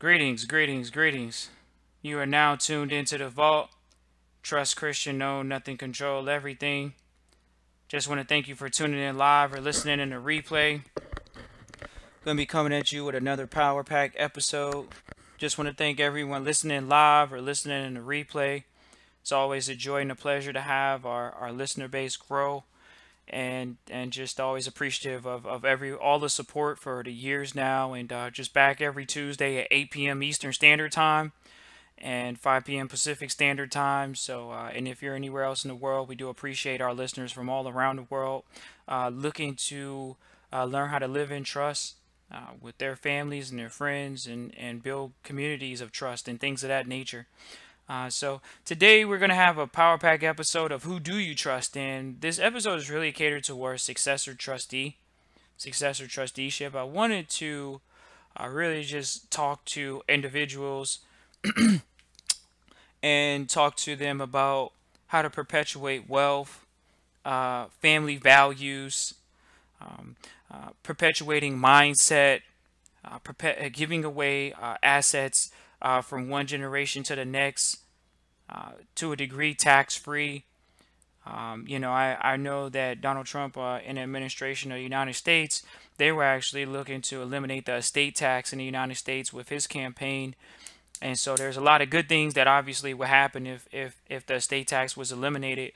Greetings, greetings, greetings. You are now tuned into the vault. Trust Christian, know nothing, control everything. Just want to thank you for tuning in live or listening in the replay. Gonna be coming at you with another Power Pack episode. Just want to thank everyone listening live or listening in the replay. It's always a joy and a pleasure to have our listener base grow and just always appreciative of all the support for the years now and just back every Tuesday at 8 p.m. Eastern Standard Time and 5 p.m. Pacific Standard Time. So, and if you're anywhere else in the world, we do appreciate our listeners from all around the world looking to learn how to live in trust with their families and their friends and build communities of trust and things of that nature. So today we're going to have a Power Pack episode of Who Do You Trust? And this episode is really catered towards successor trusteeship. I wanted to really just talk to individuals and talk to them about how to perpetuate wealth, family values, um, perpetuating mindset, giving away assets from one generation to the next, to a degree tax free. I know that Donald Trump in the administration of the United States, they were actually looking to eliminate the estate tax in the United States with his campaign. And so there's a lot of good things that obviously would happen if the estate tax was eliminated,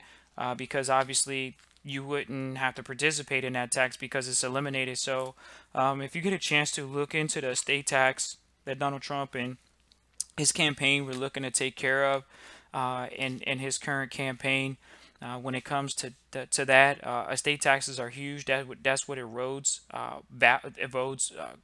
because obviously you wouldn't have to participate in that tax because it's eliminated. So if you get a chance to look into the estate tax that Donald Trump and his campaign were looking to take care of in his current campaign, when it comes to that, estate taxes are huge. That's what erodes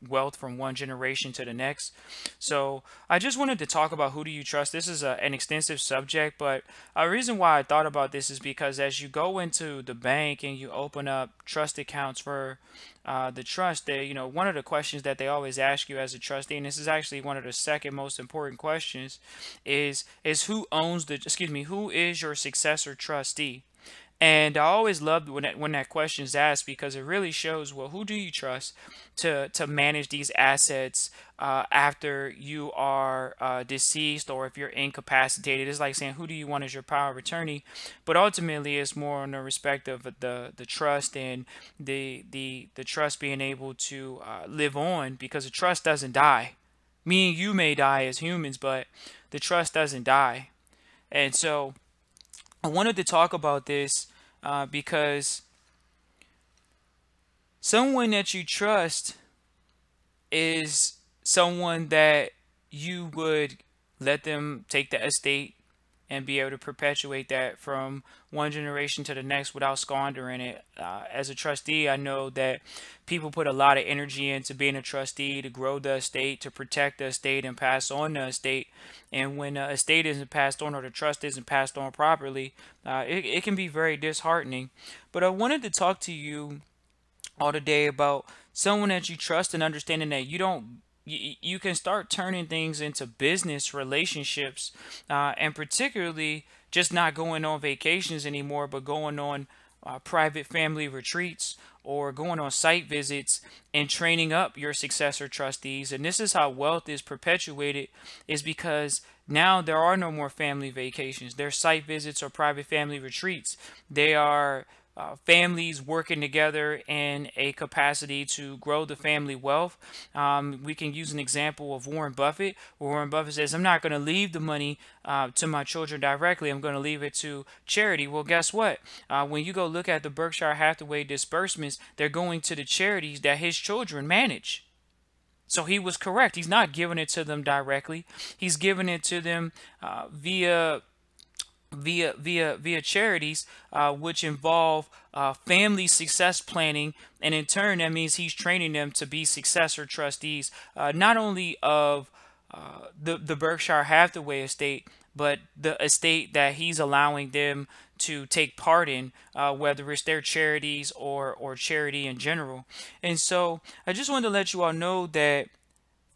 wealth from one generation to the next. So I just wanted to talk about who do you trust. This is an extensive subject, but a reason why I thought about this is because as you go into the bank and you open up trust accounts for the trust, one of the questions that they always ask you as a trustee, and this is actually one of the second most important questions, is who is your successor trustee? And I always loved when that question is asked because it really shows, well, who do you trust to manage these assets after you are deceased or if you're incapacitated? It's like saying, who do you want as your power of attorney? But ultimately, it's more in the respect of the trust and the trust being able to live on, because the trust doesn't die. Me and you may die as humans, but the trust doesn't die. And so I wanted to talk about this because someone that you trust is someone that you would let them take the estate and be able to perpetuate that from one generation to the next without squandering it. As a trustee, I know that people put a lot of energy into being a trustee to grow the estate, to protect the estate, and pass on the estate. And when the estate isn't passed on or the trust isn't passed on properly, it can be very disheartening. But I wanted to talk to you all today about someone that you trust and understanding that you can start turning things into business relationships, and particularly just not going on vacations anymore, but going on private family retreats or going on site visits and training up your successor trustees. And this is how wealth is perpetuated, is because now there are no more family vacations. They're site visits or private family retreats. They are families working together in a capacity to grow the family wealth. We can use an example of Warren Buffett, where Warren Buffett says, I'm not going to leave the money to my children directly. I'm going to leave it to charity. Well, guess what? When you go look at the Berkshire Hathaway disbursements, they're going to the charities that his children manage. So he was correct. He's not giving it to them directly. He's giving it to them via charities, which involve family success planning, and in turn that means he's training them to be successor trustees, not only of the Berkshire Hathaway estate, but the estate that he's allowing them to take part in, whether it's their charities or charity in general. And so I just wanted to let you all know that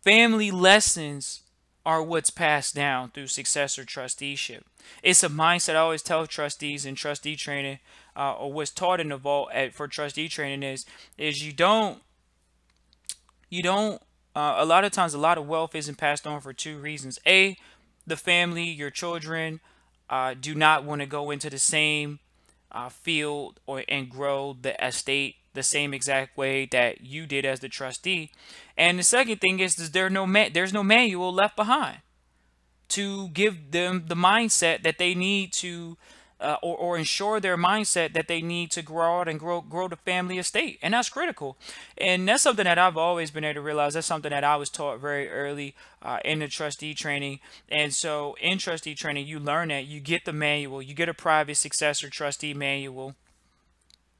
family lessons are what's passed down through successor trusteeship. It's a mindset. I always tell trustees in trustee training, or what's taught in the vault for trustee training is you don't A lot of times, a lot of wealth isn't passed on for two reasons. A, the family, your children, do not want to go into the same field or and grow the estate the same exact way that you did as the trustee. And the second thing is there's no manual left behind to give them the mindset that they need to, or ensure their mindset that they need to grow out and grow the family estate, and that's critical. And that's something that I've always been able to realize. That's something that I was taught very early in the trustee training. And so in trustee training, you learn that you get the manual, you get a private successor trustee manual,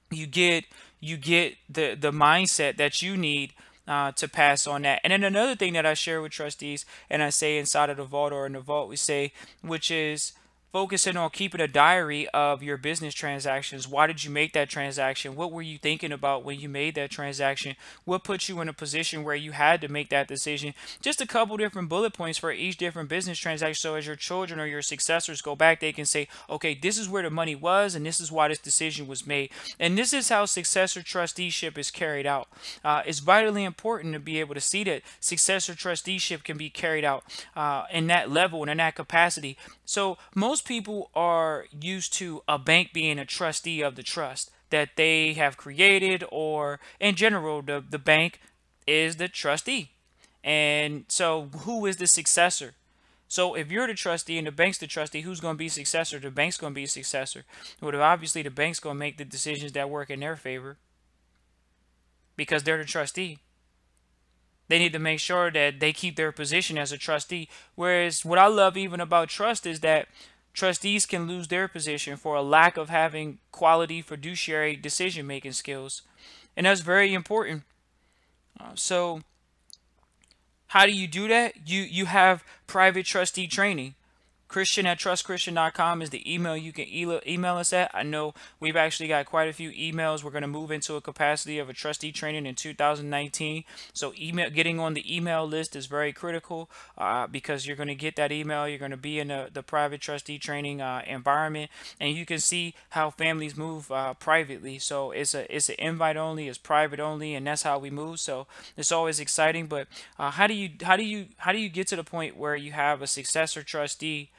you get the mindset that you need to pass on that. And then another thing that I share with trustees, and I say inside of the vault, or in the vault we say, which is focusing on keeping a diary of your business transactions. Why did you make that transaction? What were you thinking about when you made that transaction? What put you in a position where you had to make that decision? Just a couple different bullet points for each different business transaction. So as your children or your successors go back, they can say, okay, this is where the money was, and this is why this decision was made. And this is how successor trusteeship is carried out. It's vitally important to be able to see that successor trusteeship can be carried out in that level and in that capacity. So most people are used to a bank being a trustee of the trust that they have created, or in general, the bank is the trustee. And so who is the successor? So if you're the trustee and the bank's the trustee, who's going to be successor? The bank's going to be a successor. Well, obviously the bank's going to make the decisions that work in their favor because they're the trustee. They need to make sure that they keep their position as a trustee. Whereas what I love even about trust is that trustees can lose their position for a lack of having quality fiduciary decision making skills. And that's very important. So how do you do that? You have private trustee training. Christian@trustchristian.com is the email you can email us at. I know we've actually got quite a few emails. We're going to move into a capacity of a trustee training in 2019. So getting on the email list is very critical because you're going to get that email. You're going to be in the private trustee training environment, and you can see how families move privately. So it's an invite only, it's private only, and that's how we move. So it's always exciting. But how do you get to the point where you have a successor trustee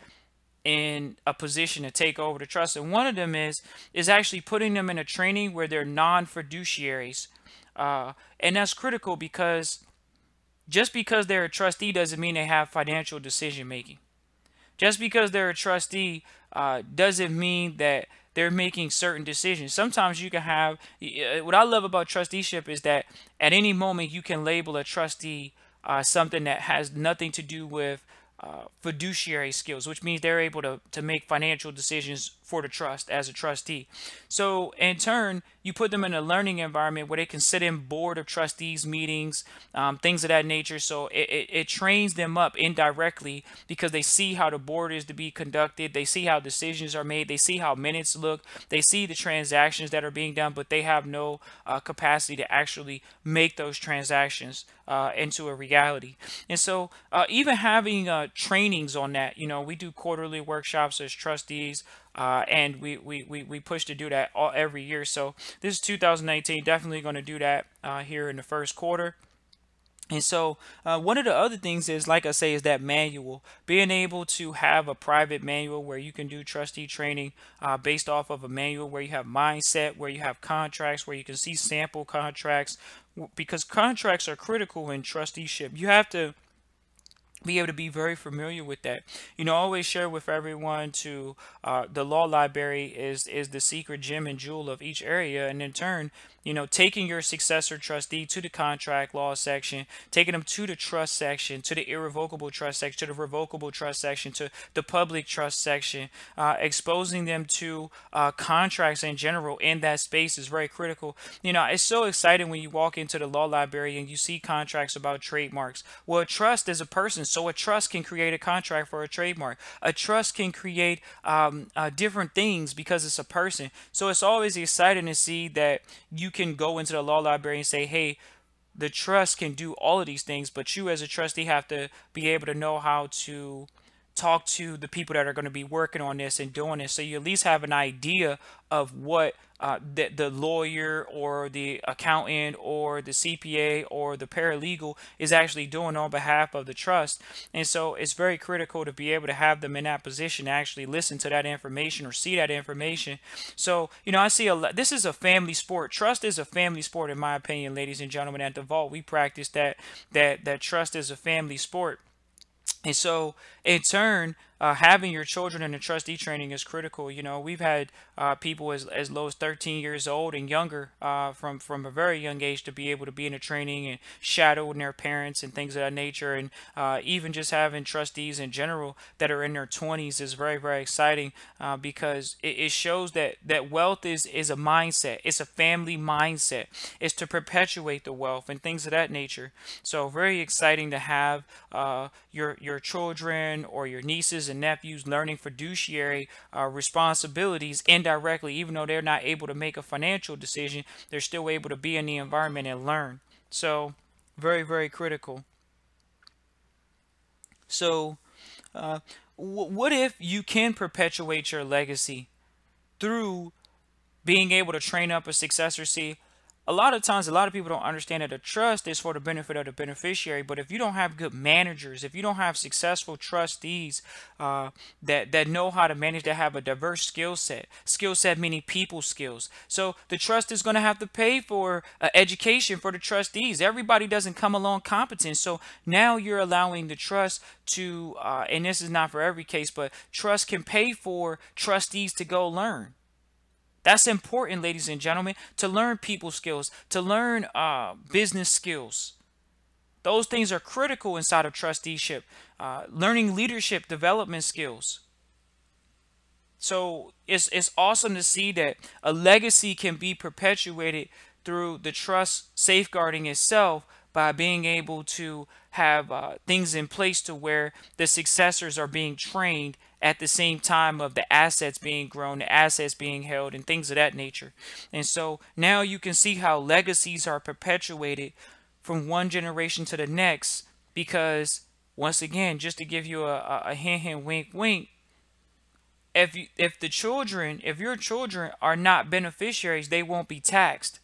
in a position to take over the trust? And one of them is actually putting them in a training where they're non-fiduciaries, and that's critical because just because they're a trustee doesn't mean they have financial decision making. Just because they're a trustee doesn't mean that they're making certain decisions. Sometimes you can have, what I love about trusteeship is that at any moment you can label a trustee something that has nothing to do with fiduciary skills, which means they're able to make financial decisions for the trust as a trustee. So in turn, you put them in a learning environment where they can sit in board of trustees meetings, things of that nature. So it trains them up indirectly because they see how the board is to be conducted. They see how decisions are made. They see how minutes look. They see the transactions that are being done, but they have no capacity to actually make those transactions into a reality. And so even having trainings on that, we do quarterly workshops as trustees. And we push to do that every year. So this is 2019, definitely going to do that here in the first quarter. And so one of the other things is, like I say, is that manual. Being able to have a private manual where you can do trustee training based off of a manual where you have mindset, where you have contracts, where you can see sample contracts, because contracts are critical in trusteeship. You have to be able to be very familiar with that. I always share with everyone to the law library is the secret gem and jewel of each area. And in turn, taking your successor trustee to the contract law section, taking them to the trust section, to the irrevocable trust section, to the revocable trust section, to the public trust section, exposing them to contracts in general in that space is very critical. It's so exciting when you walk into the law library and you see contracts about trademarks. Well, a trust is a person, so a trust can create a contract for a trademark. A trust can create different things because it's a person. So it's always exciting to see that you can go into the law library and say, hey, the trust can do all of these things, but you as a trustee have to be able to know how to talk to the people that are going to be working on this and doing this, so you at least have an idea of what the lawyer or the accountant or the CPA or the paralegal is actually doing on behalf of the trust. And so it's very critical to be able to have them in that position to actually listen to that information or see that information. So, I see a lot. This is a family sport. Trust is a family sport, in my opinion, ladies and gentlemen. At the Vault, we practice that trust is a family sport. And so, in turn, having your children in the trustee training is critical. We've had people as low as 13 years old and younger, from a very young age, to be able to be in the training and shadowing their parents and things of that nature. And even just having trustees in general that are in their 20s is very, very exciting, because it shows that wealth is a mindset. It's a family mindset. It's to perpetuate the wealth and things of that nature. So very exciting to have your children or your nieces and nephews learning fiduciary responsibilities indirectly. Even though they're not able to make a financial decision, they're still able to be in the environment and learn. So very, very critical. So what if you can perpetuate your legacy through being able to train up a successor? See, a lot of times, a lot of people don't understand that a trust is for the benefit of the beneficiary. But if you don't have good managers, if you don't have successful trustees that know how to manage, that have a diverse skill set meaning people skills. So the trust is going to have to pay for education for the trustees. Everybody doesn't come along competent. So now you're allowing the trust to, and this is not for every case, but trust can pay for trustees to go learn. That's important, ladies and gentlemen, to learn people skills, to learn business skills. Those things are critical inside of trusteeship. Learning leadership development skills. So it's awesome to see that a legacy can be perpetuated through the trust safeguarding itself by being able to have things in place to where the successors are being trained at the same time of the assets being grown, the assets being held, and things of that nature. And so now you can see how legacies are perpetuated from one generation to the next, because once again, just to give you a hint, hint, wink, wink, if your children are not beneficiaries, they won't be taxed.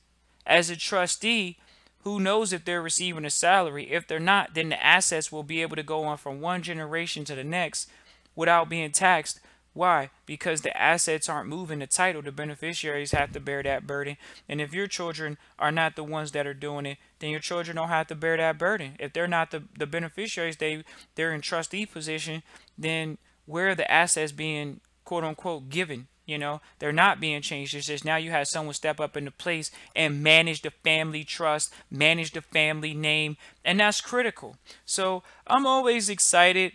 As a trustee, who knows if they're receiving a salary? If they're not, then the assets will be able to go on from one generation to the next without being taxed. Why? Because the assets aren't moving the title. The beneficiaries have to bear that burden. And if your children are not the ones that are doing it, then your children don't have to bear that burden. If they're not the beneficiaries, they're in trustee position, then where are the assets being quote unquote given? They're not being changed. It's just now you have someone step up into place and manage the family trust, manage the family name, and that's critical. So I'm always excited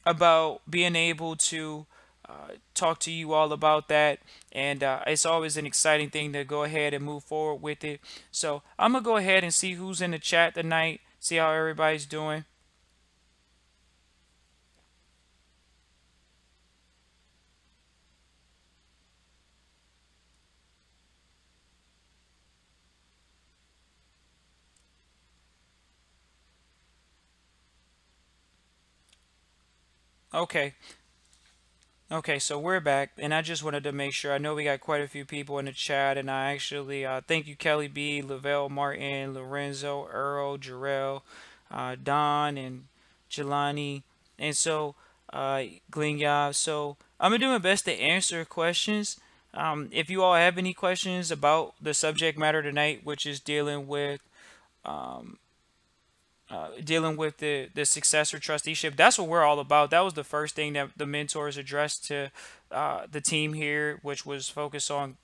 about being able to talk to you all about that. And it's always an exciting thing to go ahead and move forward with it. So I'm going to go ahead and see who's in the chat tonight, see how everybody's doing. Okay. Okay, so we're back, and I just wanted to make sure. I know we got quite a few people in the chat, and I actually thank you, Kelly B, Lavelle Martin, Lorenzo, Earl, Jarrell, Don, and Jelani, and so Glinya. So I'm gonna do my best to answer questions. If you all have any questions about the subject matter tonight, which is dealing with the successor trusteeship. That's what we're all about. That was the first thing that the mentors addressed to the team here, which was focused on,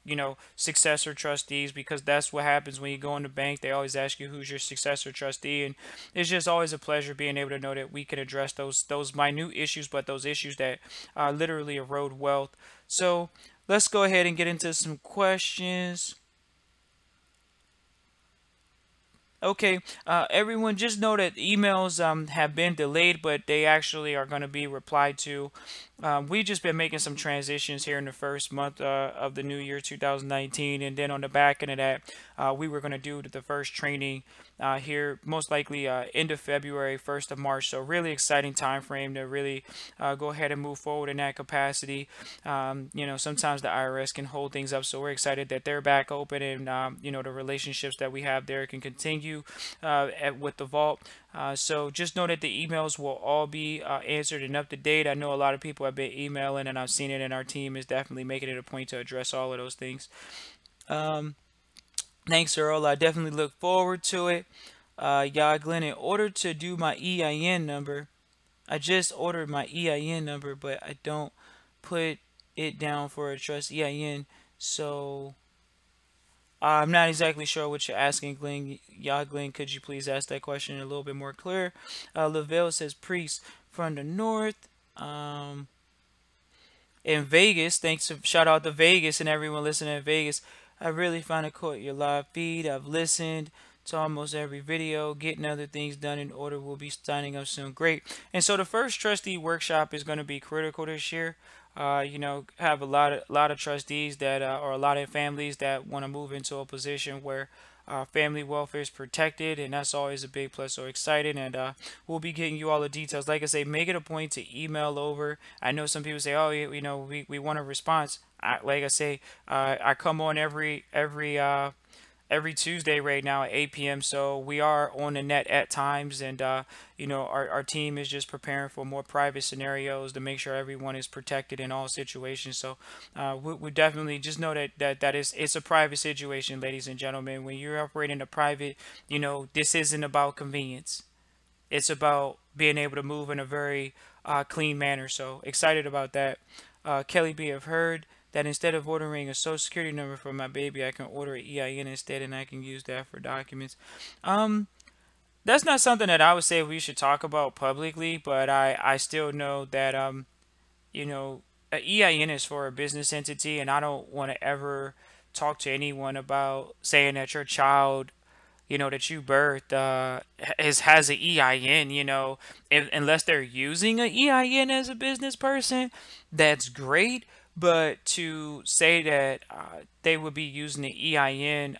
successor trustees, because that's what happens when you go in the bank. They always ask you who's your successor trustee, and it's just always a pleasure being able to know that we can address those minute issues, but those issues that literally erode wealth. So let's go ahead and get into some questions. Okay, everyone, just know that emails have been delayed, but they actually are going to be replied to we just been making some transitions here in the first month of the new year 2019, and then on the back end of that, we were going to do the first training here most likely end of February, 1st of March. So really exciting time frame to really go ahead and move forward in that capacity. Sometimes the IRS can hold things up, so we're excited that they're back open, and the relationships that we have there can continue with the vault. So just know that the emails will all be answered and up to date. I know a lot of people have been emailing, and I've seen it, and our team is definitely making it a point to address all of those things. Um, Thanks, Earl. I definitely look forward to it. Yeah, Glenn, in order to do my EIN number, I just ordered my EIN number, but I don't put it down for a trust EIN. So I'm not exactly sure what you're asking, Glenn. Yeah, Glenn, could you please ask that question a little bit more clear? Lavelle says priest from the north. In Vegas, thanks to shout out to Vegas and everyone listening in Vegas. I really find it caught your live feed. I've listened to almost every video, getting other things done in order. We'll be signing up soon. Great. And so the first trustee workshop is going to be critical this year. Have a lot of trustees that or a lot of families that want to move into a position where family welfare is protected, and that's always a big plus. So excited, and we'll be getting you all the details. Like I say, make it a point to email over. I know some people say, oh, we want a response. Like I say, I come on every Tuesday right now at 8 p.m. So we are on the net at times, and our team is just preparing for more private scenarios to make sure everyone is protected in all situations. So we definitely just know that it's a private situation, ladies and gentlemen. When you're operating a private, this isn't about convenience. It's about being able to move in a very clean manner. So excited about that. Kelly B, have heard that instead of ordering a social security number for my baby, I can order an EIN instead, and I can use that for documents. Um, that's not something that I would say we should talk about publicly, but I still know that you know, a EIN is for a business entity, and I don't want to ever talk to anyone about saying that your child, that you birthed, has an EIN. Unless they're using an EIN as a business person, that's great. But to say that they would be using the EIN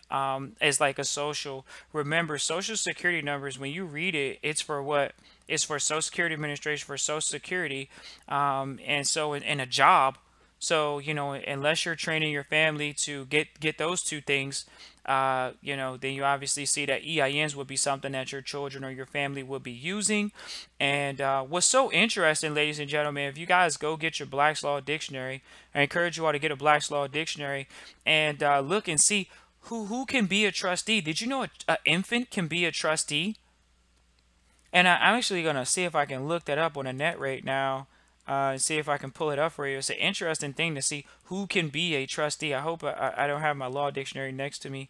as like a social, remember, social security numbers, when you read it, it's for what? It's for Social Security Administration, for Social Security, and so in a job. So, unless you're training your family to get those two things, then you obviously see that EINs would be something that your children or your family would be using. And what's so interesting, ladies and gentlemen, if you guys go get your Black's Law Dictionary, I encourage you all to get a Black's Law Dictionary and look and see who can be a trustee. Did you know an infant can be a trustee? And I'm actually going to see if I can look that up on the net right now and see if I can pull it up for you. It's an interesting thing to see who can be a trustee. I hope I don't have my law dictionary next to me.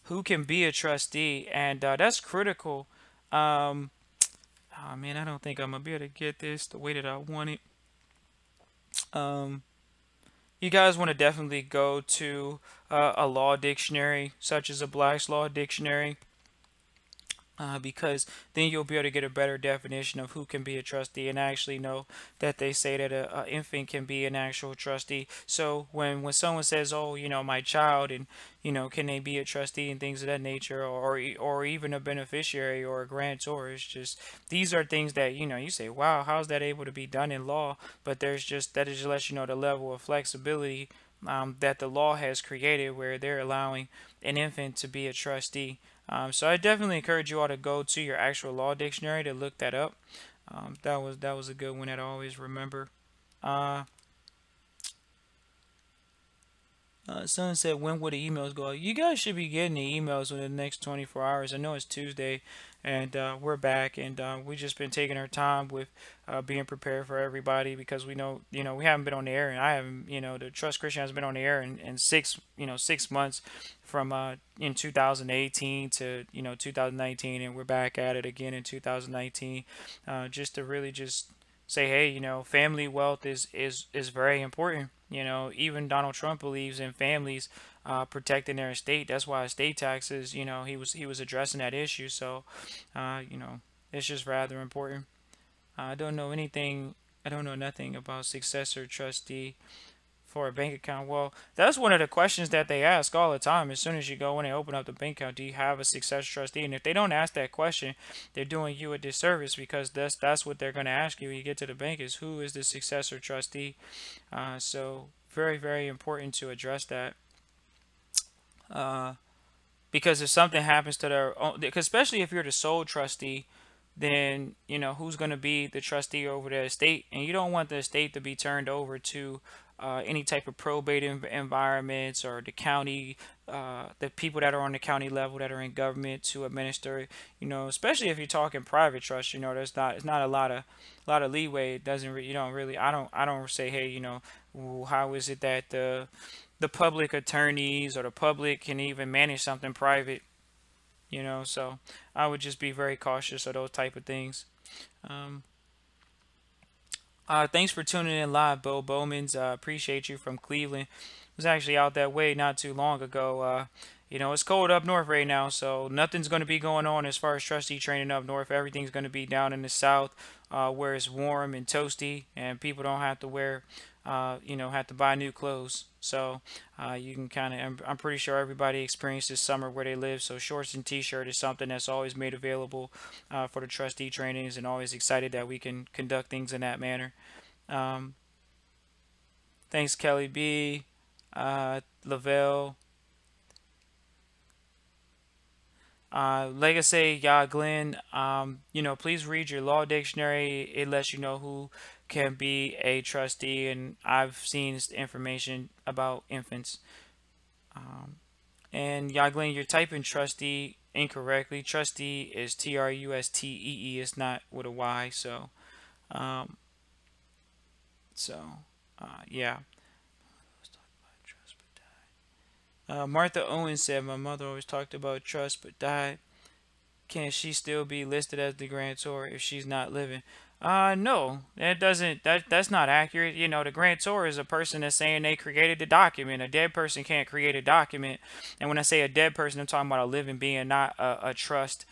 Who can be a trustee? And that's critical. Um, oh man, I don't think I'm going to be able to get this the way that I want it. Um, you guys want to definitely go to a law dictionary, such as a Black's Law Dictionary. Because then you'll be able to get a better definition of who can be a trustee, and actually know that they say that a infant can be an actual trustee. So when someone says, oh, my child, and can they be a trustee and things of that nature, or even a beneficiary or a grantor, it's just, these are things that you say, wow, how's that able to be done in law? But that is just lets you know the level of flexibility that the law has created, where they're allowing an infant to be a trustee. So I definitely encourage you all to go to your actual law dictionary to look that up. That was a good one that I always remember. Uh, Someone said, when will the emails go out? You guys should be getting the emails within the next 24 hours. I know it's Tuesday, and we're back, and we've just been taking our time with being prepared for everybody, because we know, we haven't been on the air, and I haven't, the Trust Christian has been on the air in 6 months from in 2018 to 2019, and we're back at it again in 2019, just to really just say, hey, family wealth is very important. Even Donald Trump believes in families protecting their estate. That's why estate taxes, he was addressing that issue. So, it's just rather important. I don't know anything. I don't know nothing about successor trustee for a bank account. Well, that's one of the questions that they ask all the time. As soon as you go in and open up the bank account, do you have a successor trustee? And if they don't ask that question, they're doing you a disservice, because that's what they're going to ask you when you get to the bank, is who is the successor trustee. So very, very important to address that. Uh, because if something happens to their own, because especially if you're the sole trustee, then who's going to be the trustee over the estate, and you don't want the estate to be turned over to any type of probate environments, or the county, the people that are on the county level that are in government to administer it. Especially if you're talking private trust, there's not it's not a lot of leeway. It doesn't you don't really I don't say, hey, how is it that the public attorneys or the public can even manage something private, so I would just be very cautious of those type of things. um, Thanks for tuning in live, Bo Bowman's. Appreciate you from Cleveland. Was actually out that way not too long ago. It's cold up north right now, so nothing's going to be going on as far as trustee training up north. Everything's going to be down in the south, where it's warm and toasty, and people don't have to have to buy new clothes. So you can kind of, I'm pretty sure everybody experienced this summer where they live. So shorts and t-shirt is something that's always made available for the trustee trainings, and always excited that we can conduct things in that manner. Um, Thanks, Kelly B. Lavelle. Like I say, y'all, Glenn, please read your law dictionary. It lets you know who can be a trustee, and I've seen this information about infants. Um, and y'all, Glenn, you're typing trustee incorrectly. Trustee is Trustee. It's not with a Y. Um, so, yeah. Martha Owens said, "My mother always talked about trust, but died. Can she still be listed as the grantor if she's not living?" No, that doesn't. That's not accurate. The grantor is a person that's saying they created the document. A dead person can't create a document, and when I say a dead person, I'm talking about a living being, not a trust.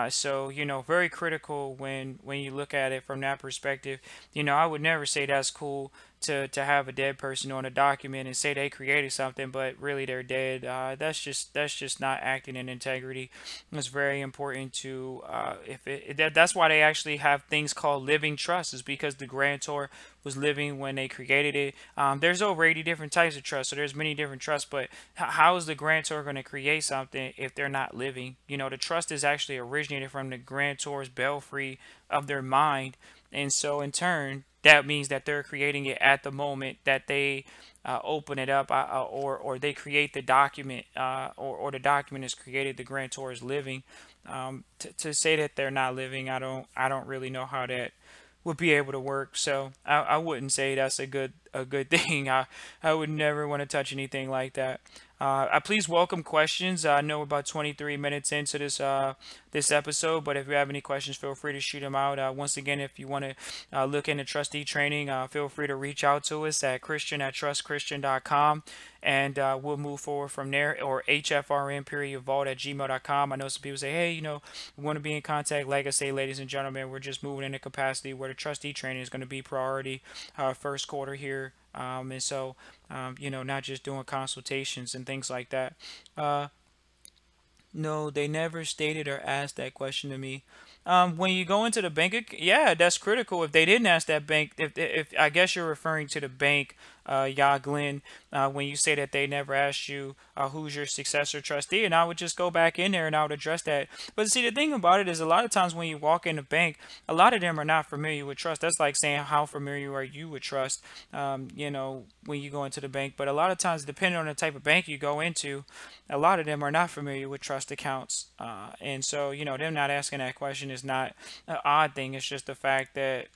So very critical when you look at it from that perspective. I would never say that's cool to have a dead person on a document and say they created something, but really they're dead. That's just not acting in integrity. It's very important to if it that's why they actually have things called living trusts, is because the grantor was living when they created it. There's over 80 different types of trusts, so there's many different trusts. But how is the grantor going to create something if they're not living? The trust is actually originated from the grantor's belfry of their mind, and so in turn, that means that they're creating it at the moment that they open it up, or they create the document, or the document is created. The grantor is living. To say that they're not living, I don't really know how that would be able to work. So I wouldn't say that's a good thing. I would never want to touch anything like that. I please welcome questions. I know we're about 23 minutes into this episode, but if you have any questions, feel free to shoot them out. Once again, if you want to look into trustee training, feel free to reach out to us at christian@trustchristian.com, and we'll move forward from there. Or hfrn.vault@gmail.com. I know some people say, hey, we want to be in contact. Like I say, ladies and gentlemen, we're just moving in a capacity where the trustee training is going to be priority first quarter here. And so, not just doing consultations and things like that. Uh, no, they never stated or asked that question to me. When you go into the bank, yeah, that's critical. If they didn't ask that bank, if I guess you're referring to the bank, Glenn, when you say that they never asked you who's your successor trustee, and I would just go back in there and I would address that. But see, the thing about it is, a lot of times when you walk in the bank, a lot of them are not familiar with trust. That's like saying, how familiar are you with trust? When you go into the bank, but a lot of times, depending on the type of bank you go into, a lot of them are not familiar with trust accounts, and so them not asking that question is not an odd thing. It's just the fact that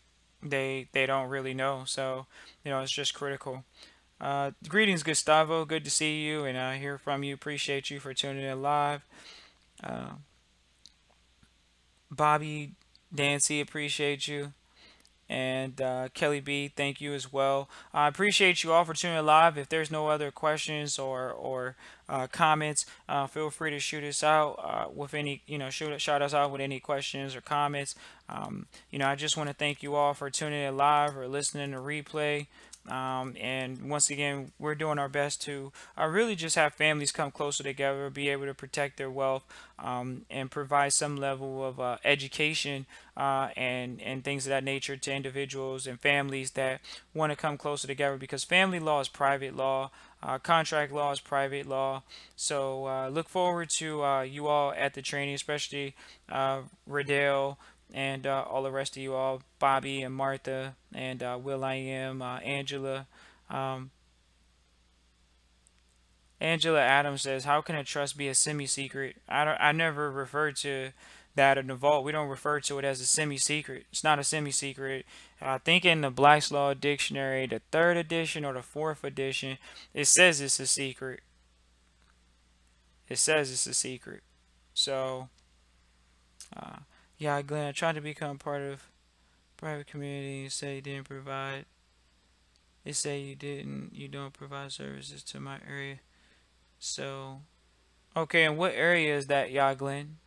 they don't really know. So it's just critical. Greetings, Gustavo. Good to see you and hear from you. Appreciate you for tuning in live. Uh, Bobby, Dancy, appreciate you. And Kelly B, thank you as well. I appreciate you all for tuning in live. If there's no other questions or comments, feel free to shoot us out with any, shout us out with any questions or comments. I just want to thank you all for tuning in live or listening to replay. And once again, we're doing our best to really just have families come closer together, be able to protect their wealth, and provide some level of education and things of that nature to individuals and families that want to come closer together, because family law is private law. Contract law is private law. So look forward to you all at the training, especially Riddell and all the rest of you all, Bobby and Martha and Will I Am, Angela. Um, Angela Adams says, "How can a trust be a semi-secret?" I never referred to that in the vault. We don't refer to it as a semi-secret. It's not a semi-secret. I think in the Black's Law Dictionary, the third edition or the fourth edition, it says it's a secret. It says it's a secret. So, uh, yeah, Glenn, I tried to become part of private community. You say you didn't provide. They say you don't provide services to my area. So, okay, and what area is that, y'all, Glenn?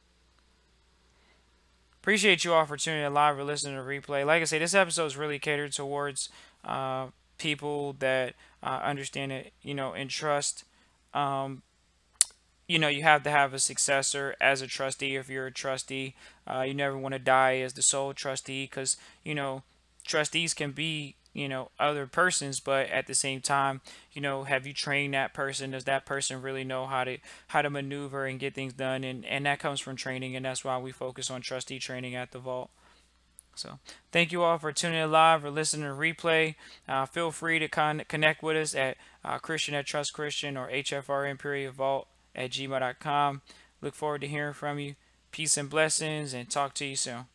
Appreciate you all for tuning in live or listening to replay. Like I say, this episode is really catered towards uh, people that understand it, and trust. Um, you have to have a successor as a trustee. If you're a trustee, you never want to die as the sole trustee, because trustees can be other persons, but at the same time, have you trained that person? Does that person really know how to maneuver and get things done? And that comes from training, and that's why we focus on trustee training at the vault. So thank you all for tuning in live or listening to replay. Feel free to connect with us at Christian at Trust Christian or HFRN period vault at gmail.com. Look forward to hearing from you. Peace and blessings, and talk to you soon.